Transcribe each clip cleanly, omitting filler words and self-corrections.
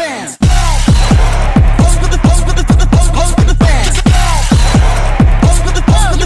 fans. Pose for the fans. Pose for the fans. Pose for the fans.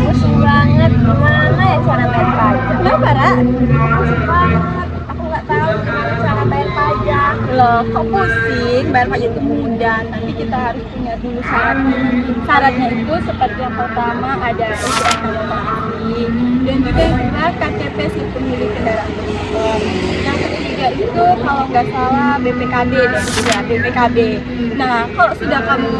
Pusing banget, gimana ya cara bayar pajak? Kenapa, Ra? Pusing banget, aku nggak tahu gimana cara bayar pajak. Loh, kok pusing? Bayar pajak itu mudah, tapi kita harus punya dulu syaratnya. Syaratnya itu seperti yang pertama ada STNK dan juga yang kedua KTP si pemilik kendaraan bermotor. Yang ketiga itu kalau nggak salah BPKB dan juga BPKB. Nah, kalau sudah kamu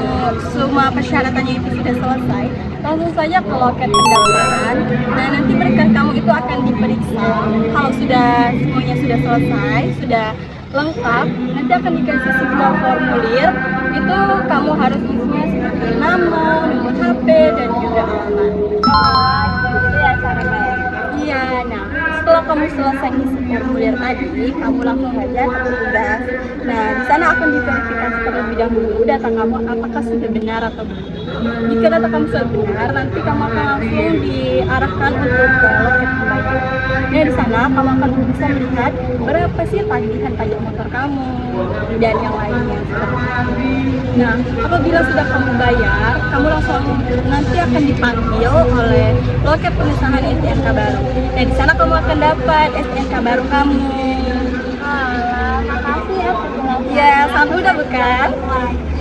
semua persyaratannya itu sudah selesai, langsung saja ke loket pendaftaran. Nah, nanti berkas kamu itu akan diperiksa. Kalau sudah semuanya sudah selesai, sudah lengkap, nanti akan dikasih sebuah formulir. Itu kamu harus isinya seperti nama, nomor HP, dan juga alamat. Oh, gitu ya cara bayarnya. Iya, nah setelah kamu selesai isi formulir tadi, kamu langsung aja ke petugas. Nah, di sana akan diverifikasi terlebih dahulu data kamu apakah sudah benar atau belum. Jika data kamu sudah benar, nanti kamu akan langsung diarahkan untuk ke loket pembayaran. Nah, di sana kamu akan bisa melihat berapa sih tagihan pajak motor kamu dan yang lainnya. Nah, apabila sudah kamu bayar, kamu langsung nanti akan dipanggil oleh loket pengesahan STNK baru. Nah, di sana kamu akan dapat STNK baru kamu. Alah, makasih ya penjelasannya. Ya, sangat mudah bukan?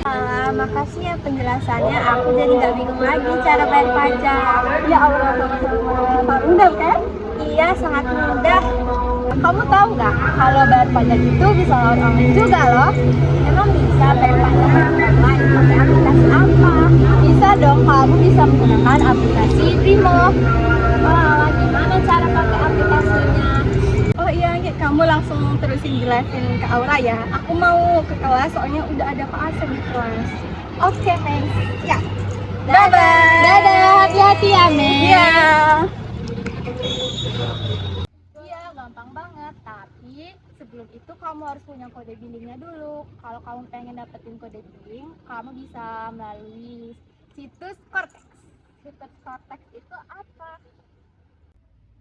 Alah, makasih ya penjelasannya. Aku jadi nggak bingung lagi cara bayar pajak. Ya Allah, sangat mudah kan? Iya, sangat mudah. Kamu tahu nggak kalau bayar pajak itu bisa lewat online juga loh? Emang bisa bayar pajak online pakai aplikasi apa? Bisa dong, kamu bisa menggunakan aplikasi Brimo. Wah, gimana cara pakai aplikasinya? Oh iya, kamu langsung terusin jelasin ke Aura ya. Aku mau ke kelas soalnya udah ada Pak Asep di kelas. Oke, thanks. Ya. Dadah. Dadah, hati-hati ya, Mei. Iya. Iya, gampang banget. Tapi sebelum itu kamu harus punya kode billingnya dulu. Kalau kamu pengen dapetin kode billing, kamu bisa melalui situs Cortex. Situs Cortex itu apa?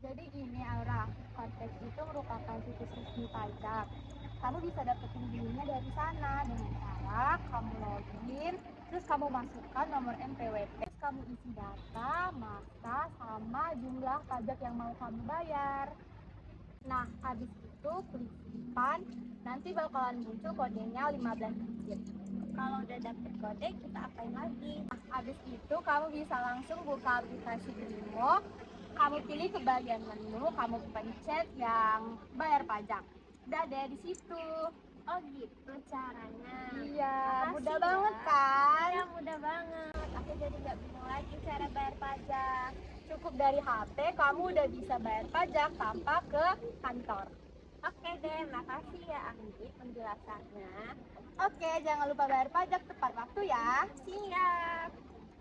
Jadi gini Aura, Cortex itu merupakan situs resmi pajak. Kamu bisa dapetin billingnya dari sana dengan cara kamu login, terus kamu masukkan nomor NPWP, terus kamu isi data, masa, sama jumlah pajak yang mau kamu bayar. Nah, habis itu klik simpan, nanti bakalan muncul kodenya 15 digit. Kalau udah dapet kode, kita apain lagi? Nah, habis itu kamu bisa langsung buka aplikasi Brimo, kamu pilih ke bagian menu, kamu pencet yang bayar pajak. Udah deh di situ. Oh gitu caranya. Iya, mudah banget kan? Iya, mudah banget. Aku jadi nggak bingung lagi cara bayar pajak. Cukup dari HP, kamu udah bisa bayar pajak tanpa ke kantor. Oke deh, makasih ya Andi penjelasannya. Oke, jangan lupa bayar pajak tepat waktu ya. Siap.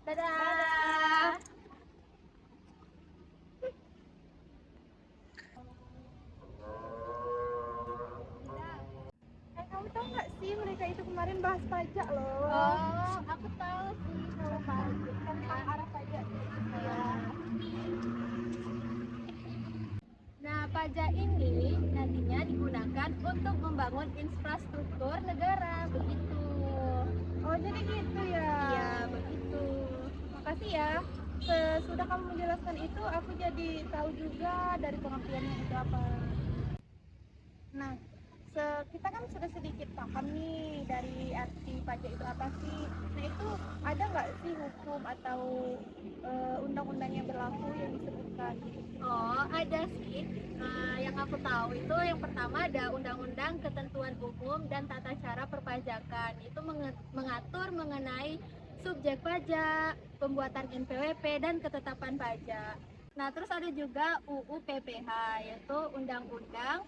Dadah. Dadah. Kamu tahu nggak sih mereka itu kemarin bahas pajak loh. Oh, aku tahu sih kalau pajak tentang arah pajak gitu ya. Nah, pajak ini nantinya digunakan untuk membangun infrastruktur negara, begitu. Oh, jadi gitu ya? Iya, begitu. Makasih ya. Sesudah kamu menjelaskan itu, aku jadi tahu juga dari pengertiannya itu apa. Nah, kita kan sudah sedikit paham nih dari arti pajak itu apa sih. Nah, itu ada nggak sih hukum atau undang-undang yang berlaku yang disebutkan? Oh, ada sih. Yang aku tahu itu yang pertama ada Undang-Undang Ketentuan Umum dan Tata Cara Perpajakan. Itu mengatur mengenai subjek pajak, pembuatan NPWP, dan ketetapan pajak. Nah, terus ada juga UU PPH, yaitu Undang-Undang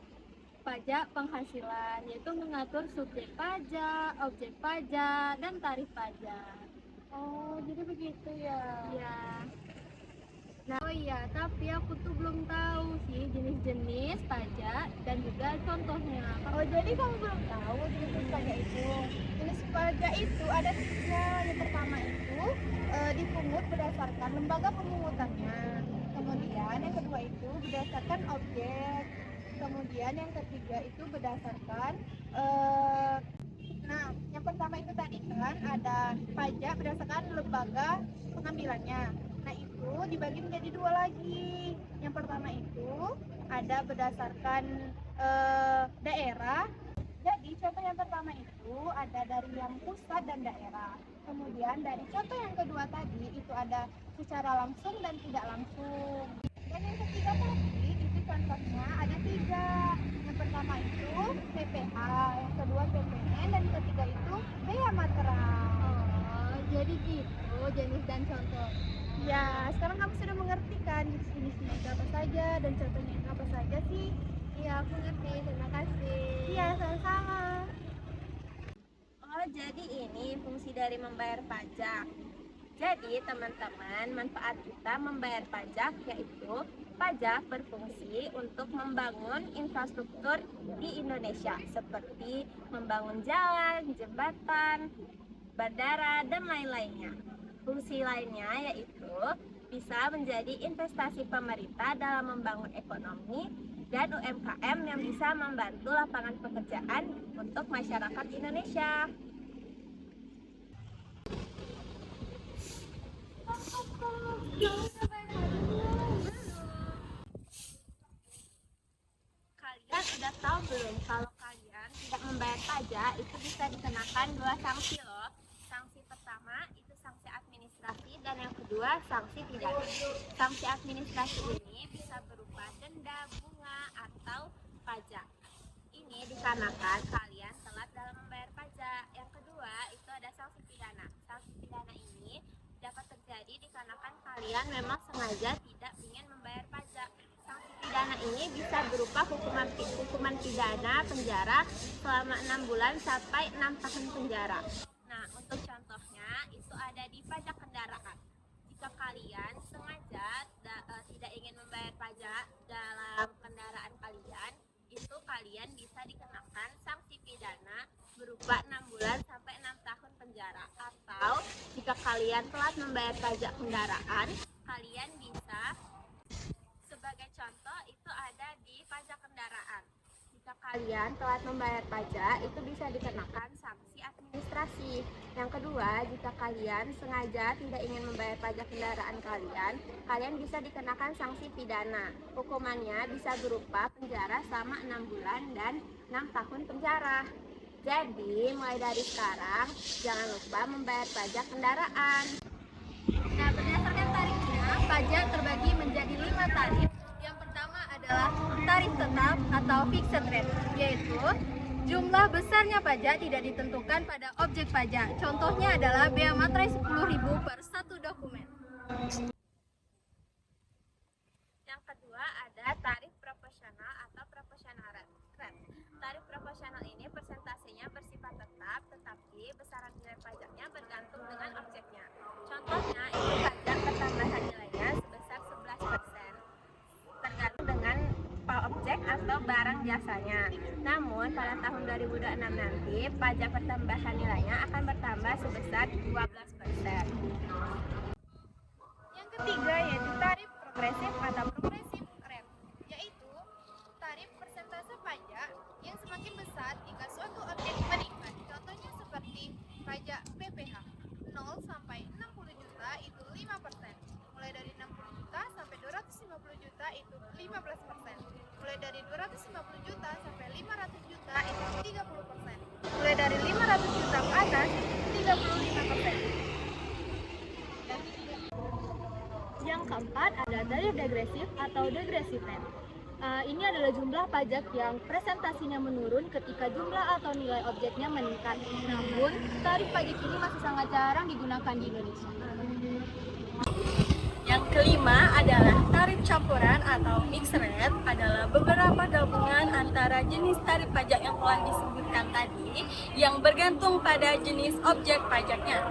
pajak penghasilan, yaitu mengatur subjek pajak, objek pajak, dan tarif pajak. Oh, jadi begitu ya. Iya. Nah, oh iya, tapi aku tuh belum tahu sih jenis-jenis pajak dan juga contohnya. Oh, jadi kamu belum tahu jenis pajak itu? Jenis pajak itu ada tiga. Yang pertama itu dipungut berdasarkan lembaga pemungutannya. Kemudian yang kedua itu berdasarkan objek. Kemudian yang ketiga itu berdasarkan nah, yang pertama itu tadi kan ada pajak berdasarkan lembaga pengambilannya. Nah, itu dibagi menjadi dua lagi. Yang pertama itu ada berdasarkan daerah. Jadi contoh yang pertama itu ada dari yang pusat dan daerah. Kemudian dari contoh yang kedua tadi itu ada secara langsung dan tidak langsung. Dan yang ketiga tadi itu contohnya ada tiga. Yang pertama itu PPH, yang kedua PPN, dan yang ketiga itu bea materai. Oh, jadi gitu jenis dan contoh. Ya, sekarang kamu sudah mengerti kan jenis-jenisnya itu apa saja dan contohnya itu apa saja sih? Iya, aku ngerti. Terima kasih. Iya, sama-sama. Oh, jadi ini fungsi dari membayar pajak. Jadi, teman-teman, manfaat kita membayar pajak yaitu pajak berfungsi untuk membangun infrastruktur di Indonesia seperti membangun jalan, jembatan, bandara, dan lain-lainnya. Fungsi lainnya yaitu bisa menjadi investasi pemerintah dalam membangun ekonomi dan UMKM yang bisa membantu lapangan pekerjaan untuk masyarakat Indonesia. Kalian sudah tahu belum kalau kalian tidak membayar pajak itu bisa dikenakan 2 sanksi loh. Sanksi pertama itu sanksi administrasi dan yang kedua sanksi pidana. Sanksi administrasi ini bisa berupa denda, bunga, atau pajak. Ini dikarenakan kalian telat dalam membayar pajak. Yang kedua itu ada sanksi pidana. Sanksi pidana ini dapat terjadi dikarenakan kalian memang sengaja tidak ingin membayar pajak. Sanksi pidana ini bisa berupa hukuman pidana penjara selama 6 bulan sampai 6 tahun penjara. Nah, untuk contohnya itu ada di pajak kendaraan. Jika kalian sengaja tidak ingin membayar pajak dalam kendaraan kalian, itu kalian bisa dikenakan sanksi pidana berupa 6 bulan sampai 6 tahun penjara. Atau jika kalian telat membayar pajak kendaraan, kalian bisa, sebagai contoh itu ada di pajak kendaraan. Jika kalian telat membayar pajak, itu bisa dikenakan sanksi administrasi. Yang kedua, jika kalian sengaja tidak ingin membayar pajak kendaraan kalian bisa dikenakan sanksi pidana. Hukumannya bisa berupa penjara selama 6 bulan dan 6 tahun penjara. Jadi, mulai dari sekarang, jangan lupa membayar pajak kendaraan. Nah, berdasarkan tarifnya, pajak terbagi menjadi 5 tarif. Yang pertama adalah tarif tetap atau fixed rate, yaitu jumlah besarnya pajak tidak ditentukan pada objek pajak. Contohnya adalah bea materai 10.000 per satu dokumen. Yang kedua ada tarif proporsional atau proportional rate. Tarif proporsional ini persentasenya bersifat tetap, tetapi besaran nilai pajaknya bergantung dengan objeknya. Contohnya itu pajak pertambahan nilainya sebesar 11%, tergantung dengan objek atau barang jasanya. Namun pada tahun 2026 nanti pajak pertambahan nilainya akan bertambah sebesar 12%. Yang ketiga yaitu tarif progresif atau progressive rate, yaitu tarif persentase pajak yang semakin besar jika suatu objek meningkat. Contohnya seperti pajak PPH 0 sampai 60 juta itu 5%. Mulai dari 60 juta sampai 250 juta itu 15%. Mulai dari 250 juta sampai 500 juta itu 30%. Mulai dari 500 juta ke atas itu 35%. Yang keempat ada tarif degresif atau degressive rate. Ini adalah jumlah pajak yang presentasinya menurun ketika jumlah atau nilai objeknya meningkat. Namun, tarif pajak ini masih sangat jarang digunakan di Indonesia. Yang kelima adalah tarif campuran atau mixed rate, adalah beberapa gabungan antara jenis tarif pajak yang telah disebutkan tadi yang bergantung pada jenis objek pajaknya.